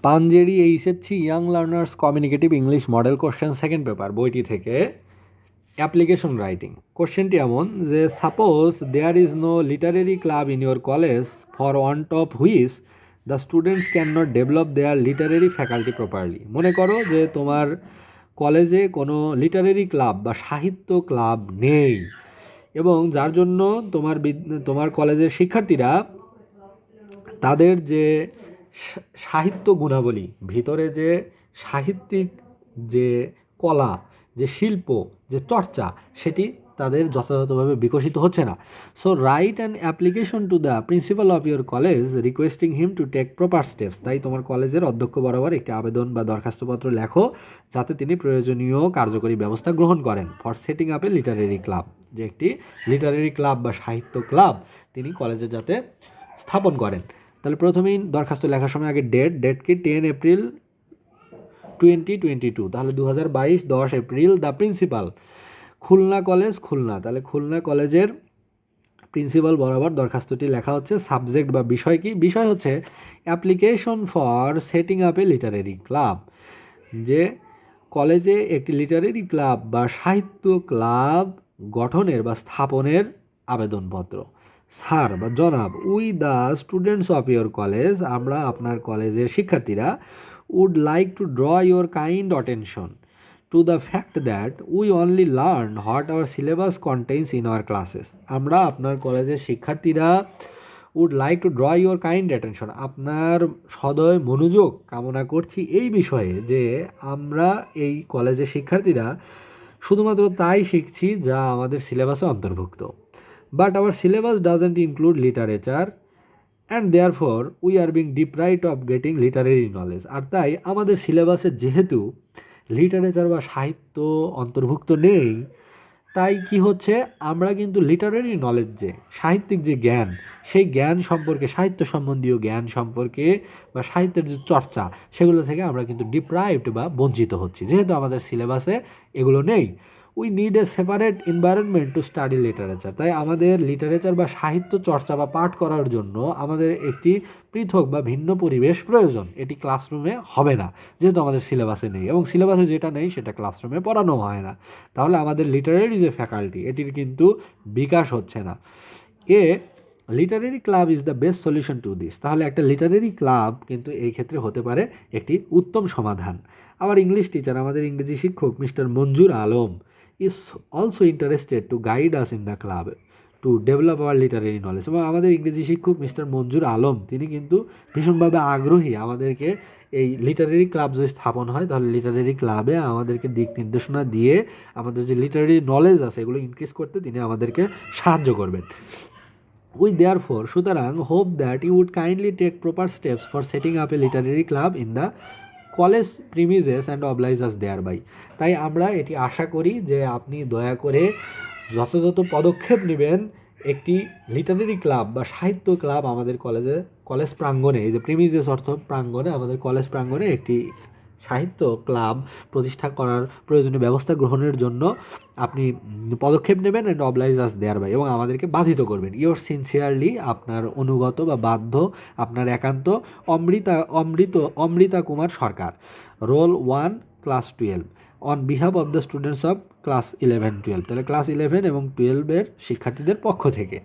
Panjeree HSC young learners communicative English model question second paper বইটি থেকে application writing. কোশ্চেনটি এমন যে, suppose there is no literary club in your college for want of which the students can not develop their literary faculty properly. মনে করো যে তোমার কলেজে কোনো লিটারেরি ক্লাব বা সাহিত্য ক্লাব নেই, এবং যার জন্য তোমার কলেজের শিক্ষার্থীরা তাদের যে সাহিত্য গুণাবলী, ভিতরে যে সাহিত্যিক যে কলা, যে শিল্প, যে চর্চা, সেটি তাদের যথাযথভাবে বিকশিত হচ্ছে না। So write an application to the principal of your college requesting him to take proper steps. তাই তোমার কলেজের অধ্যক্ষ বরাবর একটি আবেদন বা দরখাস্তপত্র লেখো, যাতে তিনি প্রয়োজনীয় কার্যকরী ব্যবস্থা গ্রহণ করেন for setting up a literary club, যে একটি লিটারেরি ক্লাব বা সাহিত্য ক্লাব তিনি কলেজে যাতে স্থাপন করেন। তাহলে প্রথমেই দরখাস্ত লেখার সময় আগে ডেট কি 10 এপ্রিল 2022, তাহলে 2022 10 April. The principal Khulna college, Khulna, তাহলে খুলনা কলেজের প্রিন্সিপাল বরাবর দরখাস্তটি লেখা হচ্ছে। সাবজেক্ট বা বিষয় কি? বিষয় হচ্ছে application for setting up a literary club, যে কলেজে একটি লিটারেরি ক্লাব বা সাহিত্য ক্লাব গঠনের বা স্থাপনের আবেদনপত্র। স্যার বা জনাব, we the students of your college, আমরা আপনার কলেজের শিক্ষার্থীরা, would like to draw your kind attention to the fact that we only learn what our syllabus contains in our classes. আমরা আপনার কলেজের শিক্ষার্থীরা would like to draw your kind attention, আপনার সদয় মনোযোগ কামনা করছি এই বিষয়ে যে আমরা এই কলেজের শিক্ষার্থীরা শুধুমাত্র তাই শিখছি যা আমাদের সিলেবাসে অন্তর্ভুক্ত। But our syllabus doesn't include literature and therefore we are being deprived of getting literary knowledge. আর তাই আমাদের সিলেবাসে যেহেতু লিটারেচার বা সাহিত্য অন্তর্ভুক্ত নেই, তাই কি হচ্ছে, আমরা কিন্তু লিটারেরি নলেজ, যে সাহিত্যিক যে জ্ঞান, সেই জ্ঞান সম্পর্কে, সাহিত্য সম্বন্ধীয় জ্ঞান সম্পর্কে বা সাহিত্যের যে চর্চা, সেগুলো থেকে আমরা কিন্তু ডিপ্রাইভড বা বঞ্চিত হচ্ছি, যেহেতু আমাদের সিলেবাসে এগুলো নেই। We need a separate environment to study literature. তাই আমাদের লিটারেচার বা সাহিত্য চর্চা বা পাঠ করার জন্য আমাদের একটি পৃথক বা ভিন্ন পরিবেশ প্রয়োজন। এটি ক্লাসরুমে হবে না, যেহেতু আমাদের সিলেবাসে নেই, এবং সিলেবাসে যেটা নেই সেটা ক্লাসরুমে পড়ানো হয় না। তাহলে আমাদের লিটারেরি যে ফ্যাকাল্টি, এটির কিন্তু বিকাশ হচ্ছে না। Literary club is the best solution to this. তাহলে একটা লিটারেরি ক্লাব কিন্তু এই ক্ষেত্রে হতে পারে একটি উত্তম সমাধান। আবার ইংলিশ টিচার, আমাদের ইংরেজি শিক্ষক Mister Manzur Alam is also interested to guide us in the club to develop our literary knowledge. এবং আমাদের ইংরেজি শিক্ষক মিস্টার মঞ্জুর আলম তিনি কিন্তু ভীষণভাবে আগ্রহী আমাদেরকে এই লিটারেরি ক্লাব যদি স্থাপন হয়, তাহলে লিটারেরি ক্লাবে আমাদেরকে দিক নির্দেশনা দিয়ে আমাদের যে লিটারেরি নলেজ আছে এগুলো ইনক্রিজ করতে তিনি আমাদেরকে সাহায্য করবেন। উই দেয়ারফর, সুতরাং, hope that you would kindly take proper steps for setting up a literary club in the college premises and oblige us thereby. তাই আমরা এটি আশা করি যে আপনি দয়া করে যথাযথ পদক্ষেপ নেবেন একটি লিটারেরি ক্লাব বা সাহিত্য ক্লাব আমাদের কলেজ প্রাঙ্গণে, এই যে প্রিমিজেস অর্থ প্রাঙ্গণে, আমাদের কলেজ প্রাঙ্গণে একটি সাহিত্য ক্লাব প্রতিষ্ঠা করার প্রয়োজনীয় ব্যবস্থা গ্রহণের জন্য আপনি পদক্ষেপ নেবেন and oblige us thereby, এবং আমাদেরকে বাধিত করবেন। ইয়োর সিনসিয়ারলি, আপনার অনুগত বা বাধ্য, আপনার একান্ত Amrita Kumar Sarkar, roll 1 class 12, on behalf of the students of class 11-12। তাহলে ক্লাস 11 এবং 12-এর শিক্ষার্থীদের পক্ষ থেকে।